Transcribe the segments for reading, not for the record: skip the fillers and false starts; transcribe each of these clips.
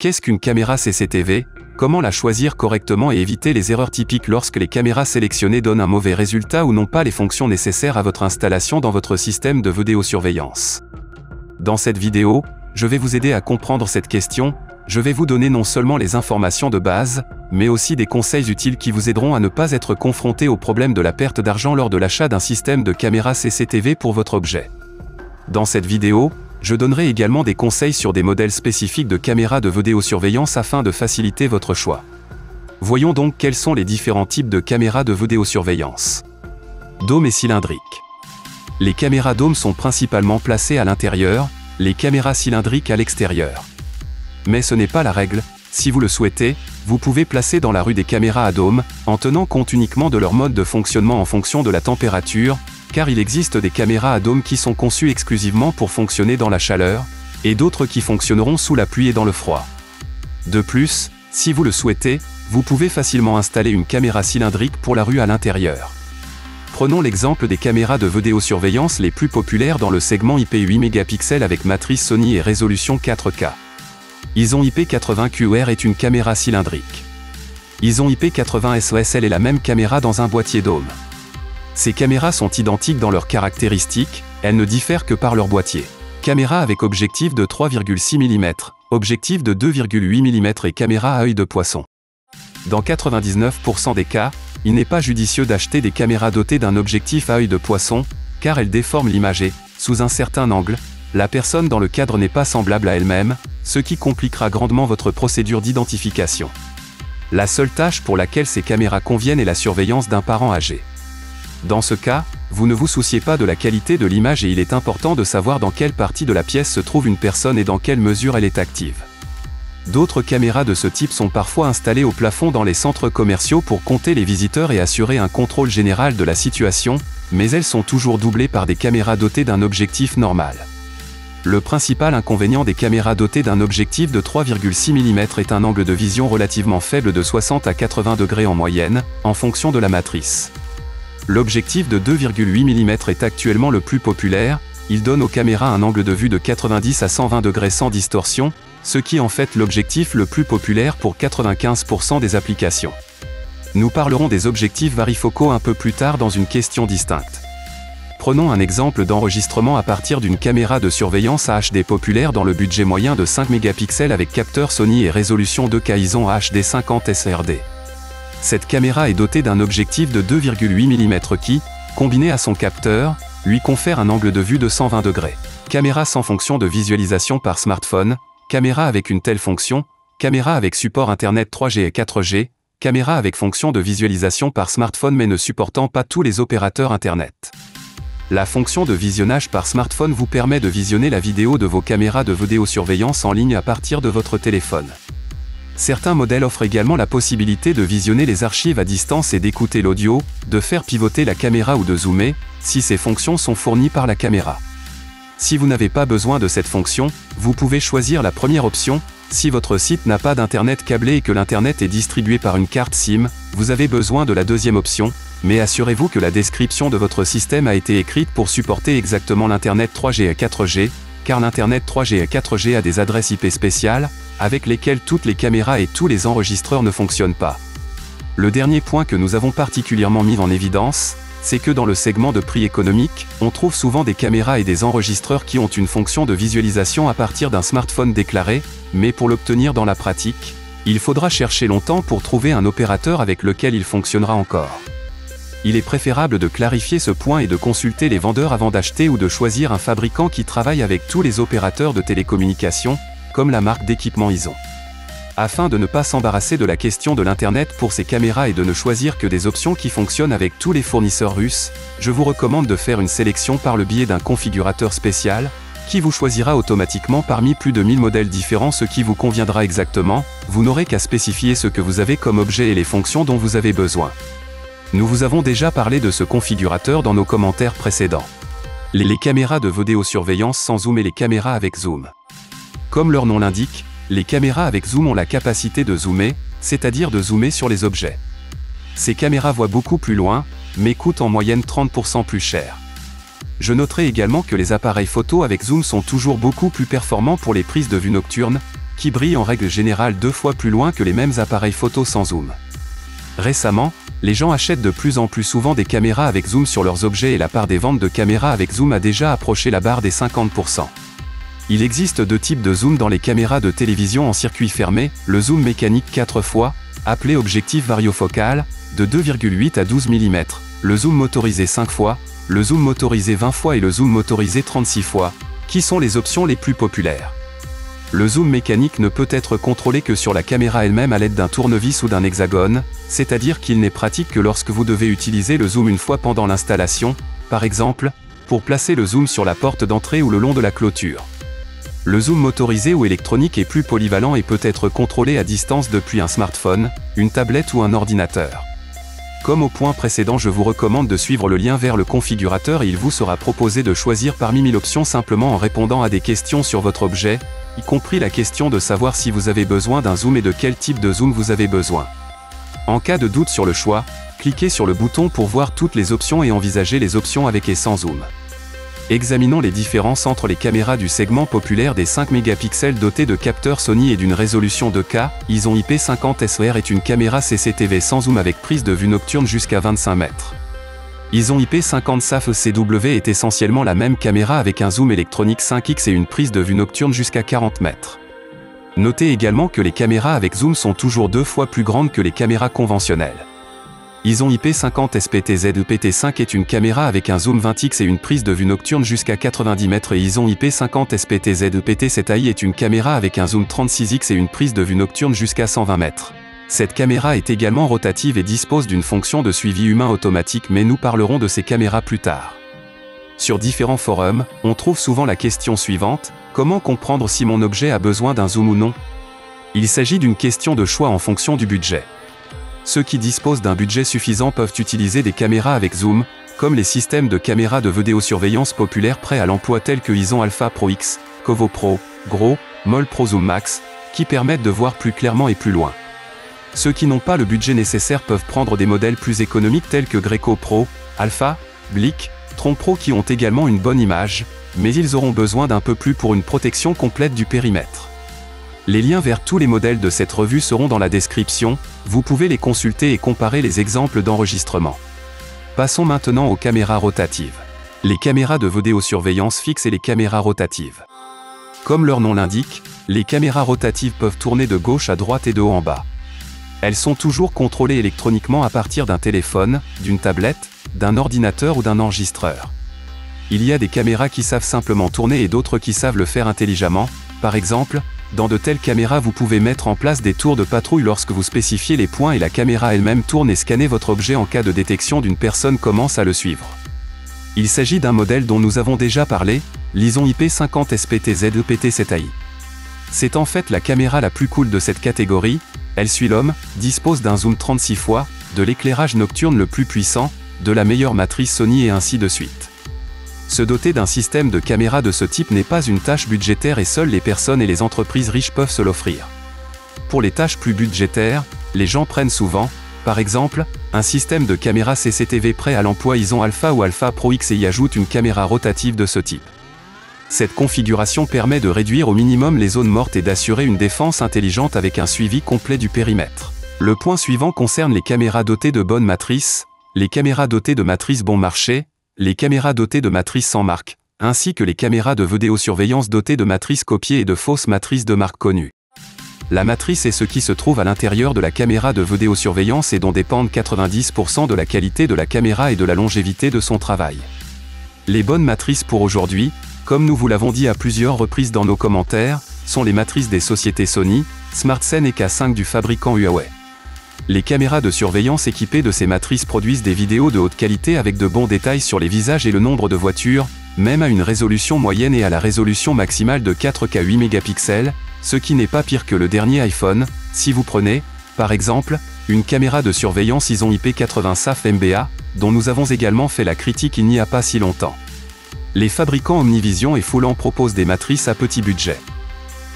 Qu'est-ce qu'une caméra CCTV? Comment la choisir correctement et éviter les erreurs typiques lorsque les caméras sélectionnées donnent un mauvais résultat ou n'ont pas les fonctions nécessaires à votre installation dans votre système de vidéosurveillance? Dans cette vidéo, je vais vous aider à comprendre cette question. Je vais vous donner non seulement les informations de base, mais aussi des conseils utiles qui vous aideront à ne pas être confronté au problème de la perte d'argent lors de l'achat d'un système de caméra CCTV pour votre objet. Dans cette vidéo, je donnerai également des conseils sur des modèles spécifiques de caméras de vidéosurveillance afin de faciliter votre choix. Voyons donc quels sont les différents types de caméras de vidéosurveillance. Dôme et cylindrique. Les caméras dôme sont principalement placées à l'intérieur, les caméras cylindriques à l'extérieur. Mais ce n'est pas la règle. Si vous le souhaitez, vous pouvez placer dans la rue des caméras à dôme, en tenant compte uniquement de leur mode de fonctionnement en fonction de la température, car il existe des caméras à dôme qui sont conçues exclusivement pour fonctionner dans la chaleur, et d'autres qui fonctionneront sous la pluie et dans le froid. De plus, si vous le souhaitez, vous pouvez facilement installer une caméra cylindrique pour la rue à l'intérieur. Prenons l'exemple des caméras de vidéosurveillance les plus populaires dans le segment IP 8 mégapixels avec matrice Sony et résolution 4K. Ison IP80QR est une caméra cylindrique. Ison IP80SOSL est la même caméra dans un boîtier dôme. Ces caméras sont identiques dans leurs caractéristiques, elles ne diffèrent que par leur boîtier. Caméra avec objectif de 3,6 mm, objectif de 2,8 mm et caméra à œil de poisson. Dans 99% des cas, il n'est pas judicieux d'acheter des caméras dotées d'un objectif à œil de poisson, car elles déforment l'image et, sous un certain angle, la personne dans le cadre n'est pas semblable à elle-même, ce qui compliquera grandement votre procédure d'identification. La seule tâche pour laquelle ces caméras conviennent est la surveillance d'un parent âgé. Dans ce cas, vous ne vous souciez pas de la qualité de l'image et il est important de savoir dans quelle partie de la pièce se trouve une personne et dans quelle mesure elle est active. D'autres caméras de ce type sont parfois installées au plafond dans les centres commerciaux pour compter les visiteurs et assurer un contrôle général de la situation, mais elles sont toujours doublées par des caméras dotées d'un objectif normal. Le principal inconvénient des caméras dotées d'un objectif de 3,6 mm est un angle de vision relativement faible de 60 à 80 degrés en moyenne, en fonction de la matrice. L'objectif de 2,8 mm est actuellement le plus populaire, il donne aux caméras un angle de vue de 90 à 120 degrés sans distorsion, ce qui est en fait l'objectif le plus populaire pour 95% des applications. Nous parlerons des objectifs varifocaux un peu plus tard dans une question distincte. Prenons un exemple d'enregistrement à partir d'une caméra de surveillance HD populaire dans le budget moyen de 5 mégapixels avec capteur Sony et résolution 2K Ison HD 50 SRD. Cette caméra est dotée d'un objectif de 2,8 mm qui, combiné à son capteur, lui confère un angle de vue de 120 degrés. Caméra sans fonction de visualisation par smartphone, caméra avec une telle fonction, caméra avec support Internet 3G et 4G, caméra avec fonction de visualisation par smartphone mais ne supportant pas tous les opérateurs Internet. La fonction de visionnage par smartphone vous permet de visionner la vidéo de vos caméras de vidéosurveillance en ligne à partir de votre téléphone. Certains modèles offrent également la possibilité de visionner les archives à distance et d'écouter l'audio, de faire pivoter la caméra ou de zoomer, si ces fonctions sont fournies par la caméra. Si vous n'avez pas besoin de cette fonction, vous pouvez choisir la première option. Si votre site n'a pas d'internet câblé et que l'internet est distribué par une carte SIM, vous avez besoin de la deuxième option, mais assurez-vous que la description de votre système a été écrite pour supporter exactement l'internet 3G et 4G, car l'internet 3G et 4G a des adresses IP spéciales, avec lesquelles toutes les caméras et tous les enregistreurs ne fonctionnent pas. Le dernier point que nous avons particulièrement mis en évidence, c'est que dans le segment de prix économique, on trouve souvent des caméras et des enregistreurs qui ont une fonction de visualisation à partir d'un smartphone déclaré, mais pour l'obtenir dans la pratique, il faudra chercher longtemps pour trouver un opérateur avec lequel il fonctionnera encore. Il est préférable de clarifier ce point et de consulter les vendeurs avant d'acheter ou de choisir un fabricant qui travaille avec tous les opérateurs de télécommunications, comme la marque d'équipement Ison. Afin de ne pas s'embarrasser de la question de l'Internet pour ces caméras et de ne choisir que des options qui fonctionnent avec tous les fournisseurs russes, je vous recommande de faire une sélection par le biais d'un configurateur spécial, qui vous choisira automatiquement parmi plus de 1000 modèles différents ce qui vous conviendra exactement, vous n'aurez qu'à spécifier ce que vous avez comme objet et les fonctions dont vous avez besoin. Nous vous avons déjà parlé de ce configurateur dans nos commentaires précédents. Les caméras de vidéosurveillance sans zoom et les caméras avec zoom. Comme leur nom l'indique, les caméras avec zoom ont la capacité de zoomer, c'est-à-dire de zoomer sur les objets. Ces caméras voient beaucoup plus loin, mais coûtent en moyenne 30% plus cher. Je noterai également que les appareils photo avec zoom sont toujours beaucoup plus performants pour les prises de vue nocturnes, qui brillent en règle générale 2 fois plus loin que les mêmes appareils photo sans zoom. Récemment, les gens achètent de plus en plus souvent des caméras avec zoom sur leurs objets et la part des ventes de caméras avec zoom a déjà approché la barre des 50%. Il existe 2 types de zoom dans les caméras de télévision en circuit fermé, le zoom mécanique 4 fois, appelé objectif variofocal, de 2,8 à 12 mm, le zoom motorisé 5 fois, le zoom motorisé 20 fois et le zoom motorisé 36 fois, qui sont les options les plus populaires. Le zoom mécanique ne peut être contrôlé que sur la caméra elle-même à l'aide d'un tournevis ou d'un hexagone, c'est-à-dire qu'il n'est pratique que lorsque vous devez utiliser le zoom une fois pendant l'installation, par exemple, pour placer le zoom sur la porte d'entrée ou le long de la clôture. Le zoom motorisé ou électronique est plus polyvalent et peut être contrôlé à distance depuis un smartphone, une tablette ou un ordinateur. Comme au point précédent, je vous recommande de suivre le lien vers le configurateur et il vous sera proposé de choisir parmi 1000 options simplement en répondant à des questions sur votre objet, y compris la question de savoir si vous avez besoin d'un zoom et de quel type de zoom vous avez besoin. En cas de doute sur le choix, cliquez sur le bouton pour voir toutes les options et envisager les options avec et sans zoom. Examinons les différences entre les caméras du segment populaire des 5 mégapixels dotées de capteurs Sony et d'une résolution 2K. Ison IP50 SOR est une caméra CCTV sans zoom avec prise de vue nocturne jusqu'à 25 mètres. Ison IP50 SAF CW est essentiellement la même caméra avec un zoom électronique 5x et une prise de vue nocturne jusqu'à 40 mètres. Notez également que les caméras avec zoom sont toujours 2 fois plus grandes que les caméras conventionnelles. Ison IP50 SPTZ EPT5 est une caméra avec un zoom 20x et une prise de vue nocturne jusqu'à 90 mètres et Ison IP50 SPTZ EPT7AI est une caméra avec un zoom 36x et une prise de vue nocturne jusqu'à 120 mètres. Cette caméra est également rotative et dispose d'une fonction de suivi humain automatique, mais nous parlerons de ces caméras plus tard. Sur différents forums, on trouve souvent la question suivante: comment comprendre si mon objet a besoin d'un zoom ou non? Il s'agit d'une question de choix en fonction du budget. Ceux qui disposent d'un budget suffisant peuvent utiliser des caméras avec zoom, comme les systèmes de caméras de vidéosurveillance populaires prêts à l'emploi tels que Ison Alpha Pro X, Covo Pro, Gros, Mol Pro Zoom Max, qui permettent de voir plus clairement et plus loin. Ceux qui n'ont pas le budget nécessaire peuvent prendre des modèles plus économiques tels que Greco Pro, Alpha, Blick, Tron Pro qui ont également une bonne image, mais ils auront besoin d'un peu plus pour une protection complète du périmètre. Les liens vers tous les modèles de cette revue seront dans la description, vous pouvez les consulter et comparer les exemples d'enregistrement. Passons maintenant aux caméras rotatives. Les caméras de vidéosurveillance fixe et les caméras rotatives. Comme leur nom l'indique, les caméras rotatives peuvent tourner de gauche à droite et de haut en bas. Elles sont toujours contrôlées électroniquement à partir d'un téléphone, d'une tablette, d'un ordinateur ou d'un enregistreur. Il y a des caméras qui savent simplement tourner et d'autres qui savent le faire intelligemment, par exemple, dans de telles caméras vous pouvez mettre en place des tours de patrouille lorsque vous spécifiez les points et la caméra elle-même tourne et scanner votre objet en cas de détection d'une personne commence à le suivre. Il s'agit d'un modèle dont nous avons déjà parlé, l'Ison IP50 SPTZ EPT7AI. C'est en fait la caméra la plus cool de cette catégorie, elle suit l'homme, dispose d'un zoom 36 fois, de l'éclairage nocturne le plus puissant, de la meilleure matrice Sony et ainsi de suite. Se doter d'un système de caméra de ce type n'est pas une tâche budgétaire et seules les personnes et les entreprises riches peuvent se l'offrir. Pour les tâches plus budgétaires, les gens prennent souvent, par exemple, un système de caméra CCTV prêt à l'emploi Ison Alpha ou Alpha Pro X et y ajoutent une caméra rotative de ce type. Cette configuration permet de réduire au minimum les zones mortes et d'assurer une défense intelligente avec un suivi complet du périmètre. Le point suivant concerne les caméras dotées de bonnes matrices, les caméras dotées de matrices bon marché, les caméras dotées de matrices sans marque, ainsi que les caméras de vidéosurveillance dotées de matrices copiées et de fausses matrices de marque connues. La matrice est ce qui se trouve à l'intérieur de la caméra de vidéosurveillance et dont dépendent 90% de la qualité de la caméra et de la longévité de son travail. Les bonnes matrices pour aujourd'hui, comme nous vous l'avons dit à plusieurs reprises dans nos commentaires, sont les matrices des sociétés Sony, SmartScene et K5 du fabricant Huawei. Les caméras de surveillance équipées de ces matrices produisent des vidéos de haute qualité avec de bons détails sur les visages et le nombre de voitures, même à une résolution moyenne et à la résolution maximale de 4K 8 mégapixels, ce qui n'est pas pire que le dernier iPhone, si vous prenez, par exemple, une caméra de surveillance Ison IP80 SAF MBA, dont nous avons également fait la critique il n'y a pas si longtemps. Les fabricants Omnivision et Foulan proposent des matrices à petit budget.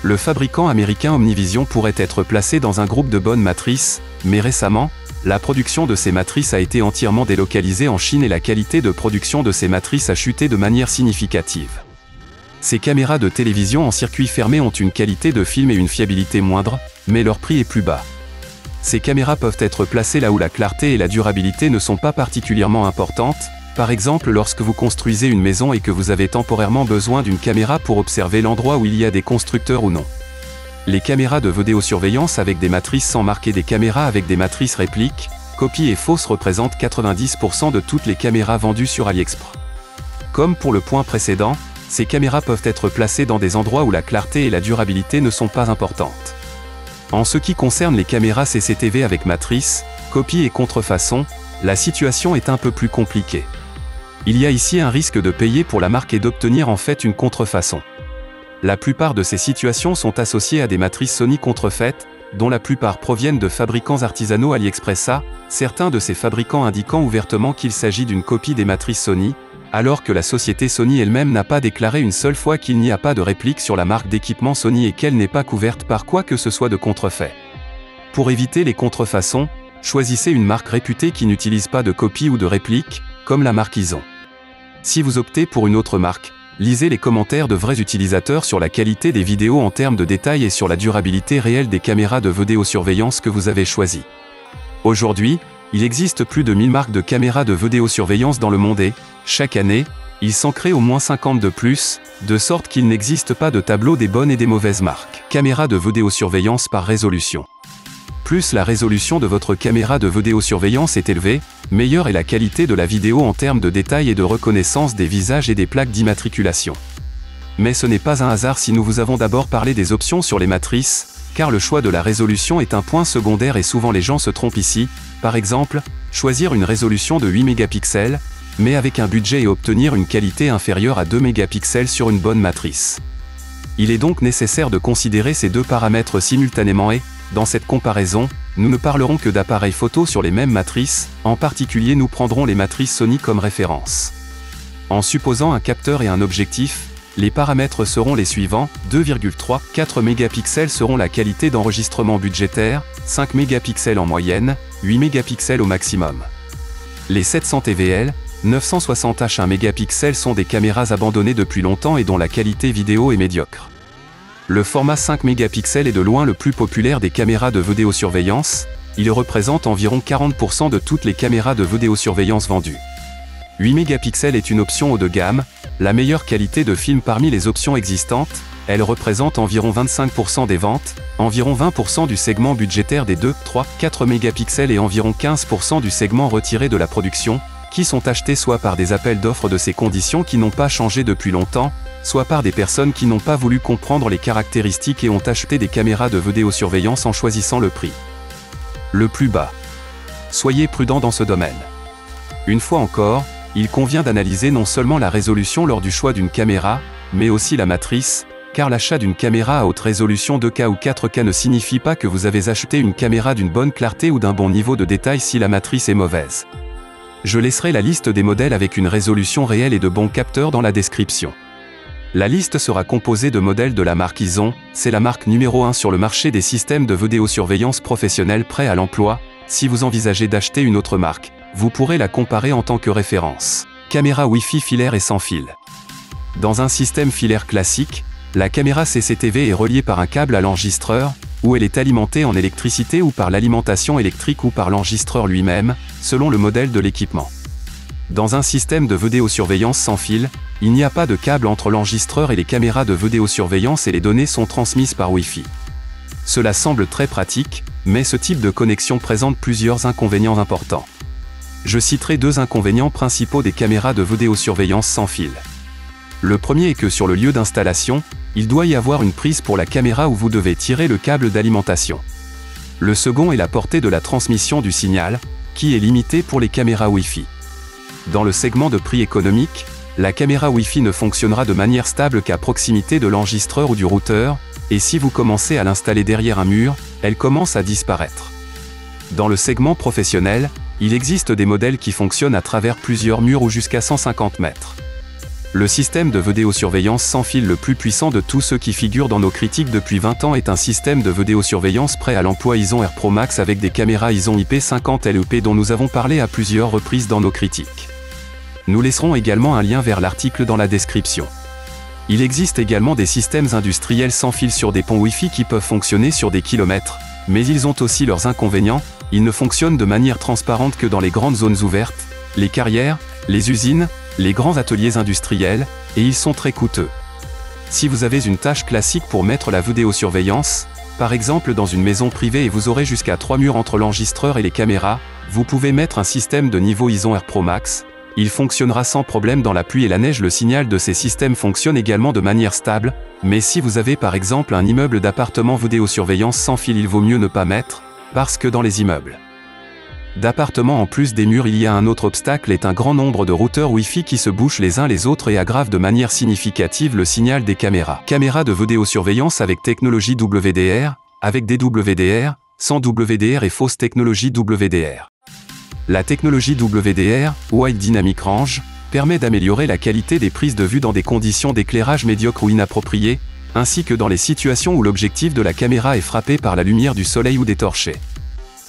Le fabricant américain Omnivision pourrait être placé dans un groupe de bonnes matrices, mais récemment, la production de ces matrices a été entièrement délocalisée en Chine et la qualité de production de ces matrices a chuté de manière significative. Ces caméras de télévision en circuit fermé ont une qualité de film et une fiabilité moindre, mais leur prix est plus bas. Ces caméras peuvent être placées là où la clarté et la durabilité ne sont pas particulièrement importantes, par exemple lorsque vous construisez une maison et que vous avez temporairement besoin d'une caméra pour observer l'endroit où il y a des constructeurs ou non. Les caméras de vidéosurveillance avec des matrices sans marque et des caméras avec des matrices répliques, copies et fausses représentent 90% de toutes les caméras vendues sur AliExpress. Comme pour le point précédent, ces caméras peuvent être placées dans des endroits où la clarté et la durabilité ne sont pas importantes. En ce qui concerne les caméras CCTV avec matrice, copie et contrefaçon, la situation est un peu plus compliquée. Il y a ici un risque de payer pour la marque et d'obtenir en fait une contrefaçon. La plupart de ces situations sont associées à des matrices Sony contrefaites, dont la plupart proviennent de fabricants artisanaux AliExpress, certains de ces fabricants indiquant ouvertement qu'il s'agit d'une copie des matrices Sony, alors que la société Sony elle-même n'a pas déclaré une seule fois qu'il n'y a pas de réplique sur la marque d'équipement Sony et qu'elle n'est pas couverte par quoi que ce soit de contrefait. Pour éviter les contrefaçons, choisissez une marque réputée qui n'utilise pas de copie ou de réplique, comme la marque Ison. Si vous optez pour une autre marque, lisez les commentaires de vrais utilisateurs sur la qualité des vidéos en termes de détails et sur la durabilité réelle des caméras de vidéosurveillance que vous avez choisies. Aujourd'hui, il existe plus de 1000 marques de caméras de vidéosurveillance dans le monde et, chaque année, il s'en crée au moins 50 de plus, de sorte qu'il n'existe pas de tableau des bonnes et des mauvaises marques. Caméra de vidéosurveillance par résolution. Plus la résolution de votre caméra de vidéosurveillance est élevée, meilleure est la qualité de la vidéo en termes de détails et de reconnaissance des visages et des plaques d'immatriculation. Mais ce n'est pas un hasard si nous vous avons d'abord parlé des options sur les matrices, car le choix de la résolution est un point secondaire et souvent les gens se trompent ici, par exemple, choisir une résolution de 8 mégapixels, mais avec un budget et obtenir une qualité inférieure à 2 mégapixels sur une bonne matrice. Il est donc nécessaire de considérer ces deux paramètres simultanément et, dans cette comparaison, nous ne parlerons que d'appareils photo sur les mêmes matrices, en particulier nous prendrons les matrices Sony comme référence. En supposant un capteur et un objectif, les paramètres seront les suivants, 2,3, 4 mégapixels seront la qualité d'enregistrement budgétaire, 5 mégapixels en moyenne, 8 mégapixels au maximum. Les 700 TVL, 960 H1 mégapixels sont des caméras abandonnées depuis longtemps et dont la qualité vidéo est médiocre. Le format 5 mégapixels est de loin le plus populaire des caméras de vidéosurveillance, il représente environ 40% de toutes les caméras de vidéosurveillance vendues. 8 mégapixels est une option haut de gamme, la meilleure qualité de film parmi les options existantes, elle représente environ 25% des ventes, environ 20% du segment budgétaire des 2, 3, 4 mégapixels et environ 15% du segment retiré de la production, qui sont achetés soit par des appels d'offres de ces conditions qui n'ont pas changé depuis longtemps, soit par des personnes qui n'ont pas voulu comprendre les caractéristiques et ont acheté des caméras de vidéosurveillance en choisissant le prix le plus bas. Soyez prudent dans ce domaine. Une fois encore, il convient d'analyser non seulement la résolution lors du choix d'une caméra, mais aussi la matrice, car l'achat d'une caméra à haute résolution 2K ou 4K ne signifie pas que vous avez acheté une caméra d'une bonne clarté ou d'un bon niveau de détail si la matrice est mauvaise. Je laisserai la liste des modèles avec une résolution réelle et de bons capteurs dans la description. La liste sera composée de modèles de la marque Ison, c'est la marque numéro 1 sur le marché des systèmes de vidéosurveillance professionnels prêts à l'emploi. Si vous envisagez d'acheter une autre marque, vous pourrez la comparer en tant que référence. Caméra Wi-Fi filaire et sans fil. Dans un système filaire classique, la caméra CCTV est reliée par un câble à l'enregistreur, où elle est alimentée en électricité ou par l'alimentation électrique ou par l'enregistreur lui-même, selon le modèle de l'équipement. Dans un système de vidéosurveillance sans fil, il n'y a pas de câble entre l'enregistreur et les caméras de vidéosurveillance et les données sont transmises par Wi-Fi. Cela semble très pratique, mais ce type de connexion présente plusieurs inconvénients importants. Je citerai deux inconvénients principaux des caméras de vidéosurveillance sans fil. Le premier est que sur le lieu d'installation, il doit y avoir une prise pour la caméra où vous devez tirer le câble d'alimentation. Le second est la portée de la transmission du signal, qui est limitée pour les caméras Wi-Fi. Dans le segment de prix économique, la caméra Wi-Fi ne fonctionnera de manière stable qu'à proximité de l'enregistreur ou du routeur, et si vous commencez à l'installer derrière un mur, elle commence à disparaître. Dans le segment professionnel, il existe des modèles qui fonctionnent à travers plusieurs murs ou jusqu'à 150 mètres. Le système de vidéosurveillance sans fil le plus puissant de tous ceux qui figurent dans nos critiques depuis 20 ans est un système de vidéosurveillance prêt à l'emploi Ison Air Pro Max avec des caméras Ison IP50 LEP dont nous avons parlé à plusieurs reprises dans nos critiques. Nous laisserons également un lien vers l'article dans la description. Il existe également des systèmes industriels sans fil sur des ponts Wi-Fi qui peuvent fonctionner sur des kilomètres, mais ils ont aussi leurs inconvénients, ils ne fonctionnent de manière transparente que dans les grandes zones ouvertes, les carrières, les usines, les grands ateliers industriels, et ils sont très coûteux. Si vous avez une tâche classique pour mettre la vidéosurveillance, par exemple dans une maison privée et vous aurez jusqu'à 3 murs entre l'enregistreur et les caméras, vous pouvez mettre un système de niveau ISO Air Pro Max. Il fonctionnera sans problème dans la pluie et la neige. Le signal de ces systèmes fonctionne également de manière stable, mais si vous avez par exemple un immeuble d'appartement vidéosurveillance sans fil, il vaut mieux ne pas mettre, parce que dans les immeubles d'appartements en plus des murs il y a un autre obstacle est un grand nombre de routeurs Wi-Fi qui se bouchent les uns les autres et aggravent de manière significative le signal des caméras. Caméras de vidéosurveillance avec technologie WDR, avec DWDR, sans WDR et fausse technologie WDR. La technologie WDR, Wide Dynamic Range, permet d'améliorer la qualité des prises de vue dans des conditions d'éclairage médiocres ou inappropriées, ainsi que dans les situations où l'objectif de la caméra est frappé par la lumière du soleil ou des torchets.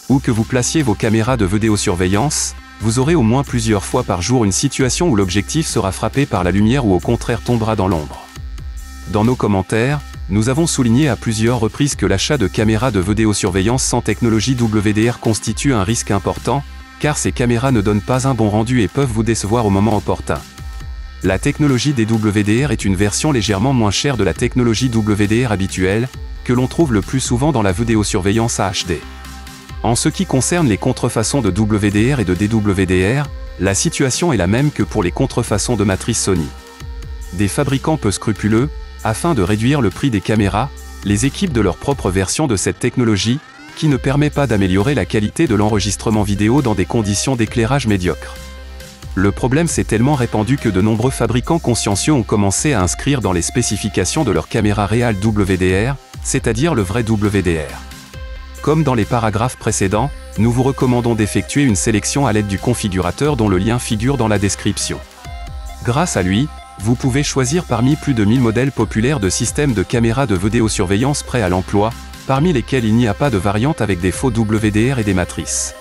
Où que vous placiez vos caméras de vidéosurveillance, vous aurez au moins plusieurs fois par jour une situation où l'objectif sera frappé par la lumière ou au contraire tombera dans l'ombre. Dans nos commentaires, nous avons souligné à plusieurs reprises que l'achat de caméras de vidéosurveillance sans technologie WDR constitue un risque important, car ces caméras ne donnent pas un bon rendu et peuvent vous décevoir au moment opportun. La technologie DWDR est une version légèrement moins chère de la technologie WDR habituelle, que l'on trouve le plus souvent dans la vidéosurveillance HD. En ce qui concerne les contrefaçons de WDR et de DWDR, la situation est la même que pour les contrefaçons de matrice Sony. Des fabricants peu scrupuleux, afin de réduire le prix des caméras, les équipent de leur propre version de cette technologie, qui ne permet pas d'améliorer la qualité de l'enregistrement vidéo dans des conditions d'éclairage médiocres. Le problème s'est tellement répandu que de nombreux fabricants consciencieux ont commencé à inscrire dans les spécifications de leur caméra réelle WDR, c'est-à-dire le vrai WDR. Comme dans les paragraphes précédents, nous vous recommandons d'effectuer une sélection à l'aide du configurateur dont le lien figure dans la description. Grâce à lui, vous pouvez choisir parmi plus de 1000 modèles populaires de systèmes de caméras de vidéosurveillance prêts à l'emploi, parmi lesquels il n'y a pas de variante avec des faux WDR et des matrices.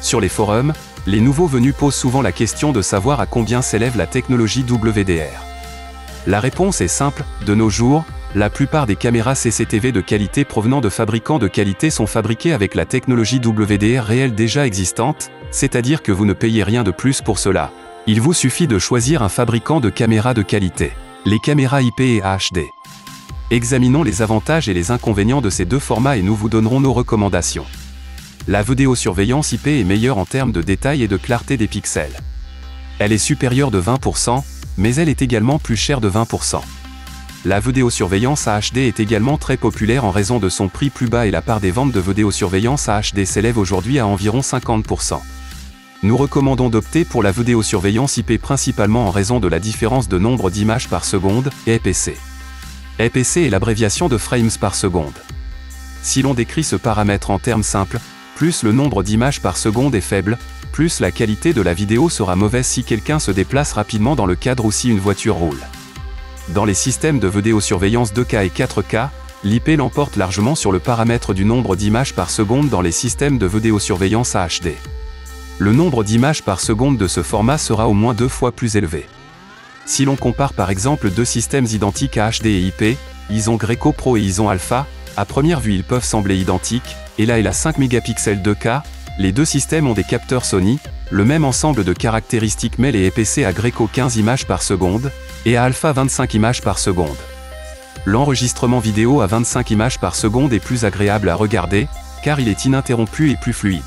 Sur les forums, les nouveaux venus posent souvent la question de savoir à combien s'élève la technologie WDR. La réponse est simple, de nos jours, la plupart des caméras CCTV de qualité provenant de fabricants de qualité sont fabriquées avec la technologie WDR réelle déjà existante, c'est-à-dire que vous ne payez rien de plus pour cela. Il vous suffit de choisir un fabricant de caméras de qualité. Les caméras IP et HD. Examinons les avantages et les inconvénients de ces deux formats et nous vous donnerons nos recommandations. La vidéosurveillance IP est meilleure en termes de détail et de clarté des pixels. Elle est supérieure de 20%, mais elle est également plus chère de 20%. La vidéosurveillance HD est également très populaire en raison de son prix plus bas et la part des ventes de vidéosurveillance HD s'élève aujourd'hui à environ 50%. Nous recommandons d'opter pour la vidéosurveillance IP principalement en raison de la différence de nombre d'images par seconde, EPC. EPC est l'abréviation de frames par seconde. Si l'on décrit ce paramètre en termes simples, plus le nombre d'images par seconde est faible, plus la qualité de la vidéo sera mauvaise si quelqu'un se déplace rapidement dans le cadre ou si une voiture roule. Dans les systèmes de vidéosurveillance 2K et 4K, l'IP l'emporte largement sur le paramètre du nombre d'images par seconde dans les systèmes de vidéosurveillance HD. Le nombre d'images par seconde de ce format sera au moins 2 fois plus élevé. Si l'on compare par exemple deux systèmes identiques à HD et IP, ISO Greco Pro et ISO Alpha, à première vue ils peuvent sembler identiques, et là il a 5 mégapixels 2K, les deux systèmes ont des capteurs Sony, le même ensemble de caractéristiques mais les EPC à Greco 15 images par seconde, et à Alpha 25 images par seconde. L'enregistrement vidéo à 25 images par seconde est plus agréable à regarder, car il est ininterrompu et plus fluide.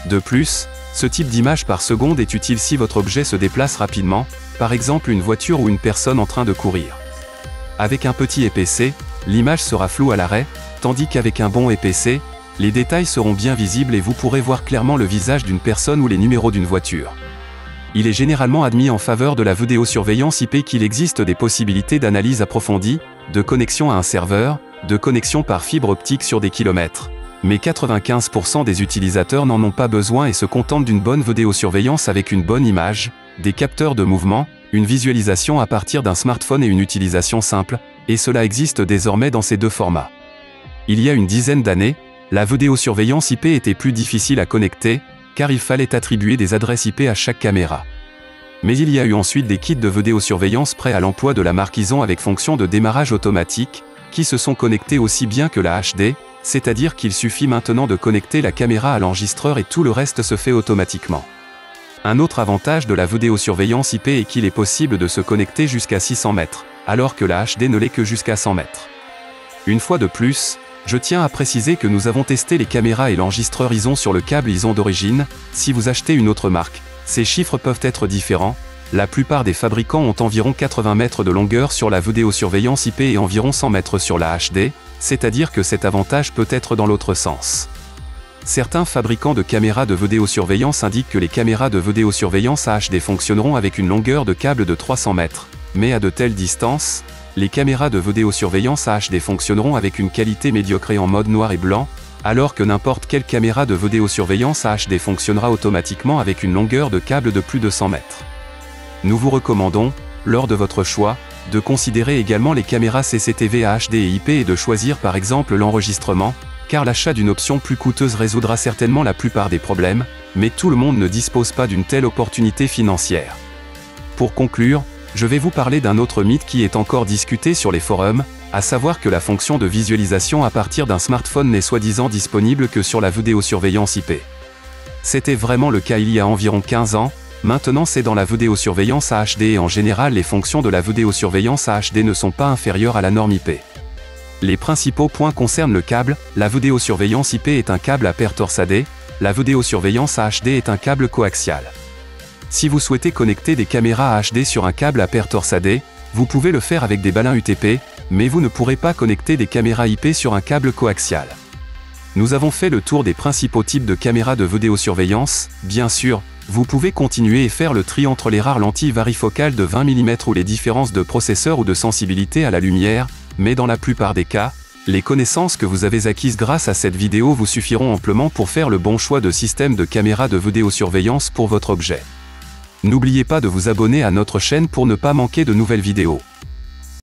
De plus, ce type d'image par seconde est utile si votre objet se déplace rapidement, par exemple une voiture ou une personne en train de courir. Avec un petit EPC, l'image sera floue à l'arrêt, tandis qu'avec un bon EPC, les détails seront bien visibles et vous pourrez voir clairement le visage d'une personne ou les numéros d'une voiture. Il est généralement admis en faveur de la vidéosurveillance IP qu'il existe des possibilités d'analyse approfondie, de connexion à un serveur, de connexion par fibre optique sur des kilomètres. Mais 95% des utilisateurs n'en ont pas besoin et se contentent d'une bonne vidéosurveillance avec une bonne image, des capteurs de mouvement, une visualisation à partir d'un smartphone et une utilisation simple, et cela existe désormais dans ces deux formats. Il y a une dizaine d'années, la vidéosurveillance IP était plus difficile à connecter, car il fallait attribuer des adresses IP à chaque caméra. Mais il y a eu ensuite des kits de vidéosurveillance prêts à l'emploi de la marque Ison avec fonction de démarrage automatique, qui se sont connectés aussi bien que la HD, c'est-à-dire qu'il suffit maintenant de connecter la caméra à l'enregistreur et tout le reste se fait automatiquement. Un autre avantage de la vidéosurveillance IP est qu'il est possible de se connecter jusqu'à 600 mètres, alors que la HD ne l'est que jusqu'à 100 mètres. Une fois de plus, je tiens à préciser que nous avons testé les caméras et l'enregistreur Ison sur le câble Ison d'origine. Si vous achetez une autre marque, ces chiffres peuvent être différents. La plupart des fabricants ont environ 80 mètres de longueur sur la vidéosurveillance IP et environ 100 mètres sur la HD, c'est-à-dire que cet avantage peut être dans l'autre sens. Certains fabricants de caméras de vidéosurveillance indiquent que les caméras de vidéosurveillance HD fonctionneront avec une longueur de câble de 300 mètres, mais à de telles distances, les caméras de vidéosurveillance HD fonctionneront avec une qualité médiocre et en mode noir et blanc, alors que n'importe quelle caméra de vidéosurveillance HD fonctionnera automatiquement avec une longueur de câble de plus de 100 mètres. Nous vous recommandons, lors de votre choix, de considérer également les caméras CCTV HD et IP et de choisir par exemple l'enregistrement, car l'achat d'une option plus coûteuse résoudra certainement la plupart des problèmes, mais tout le monde ne dispose pas d'une telle opportunité financière. Pour conclure, je vais vous parler d'un autre mythe qui est encore discuté sur les forums, à savoir que la fonction de visualisation à partir d'un smartphone n'est soi-disant disponible que sur la vidéosurveillance IP. C'était vraiment le cas il y a environ 15 ans, maintenant c'est dans la vidéosurveillance HD et en général les fonctions de la vidéosurveillance HD ne sont pas inférieures à la norme IP. Les principaux points concernent le câble, la vidéosurveillance IP est un câble à paire torsadée, la vidéosurveillance HD est un câble coaxial. Si vous souhaitez connecter des caméras HD sur un câble à paire torsadée, vous pouvez le faire avec des balins UTP, mais vous ne pourrez pas connecter des caméras IP sur un câble coaxial. Nous avons fait le tour des principaux types de caméras de vidéosurveillance. Bien sûr, vous pouvez continuer et faire le tri entre les rares lentilles varifocales de 20 mm ou les différences de processeur ou de sensibilité à la lumière, mais dans la plupart des cas, les connaissances que vous avez acquises grâce à cette vidéo vous suffiront amplement pour faire le bon choix de système de caméra de vidéosurveillance pour votre objet. N'oubliez pas de vous abonner à notre chaîne pour ne pas manquer de nouvelles vidéos.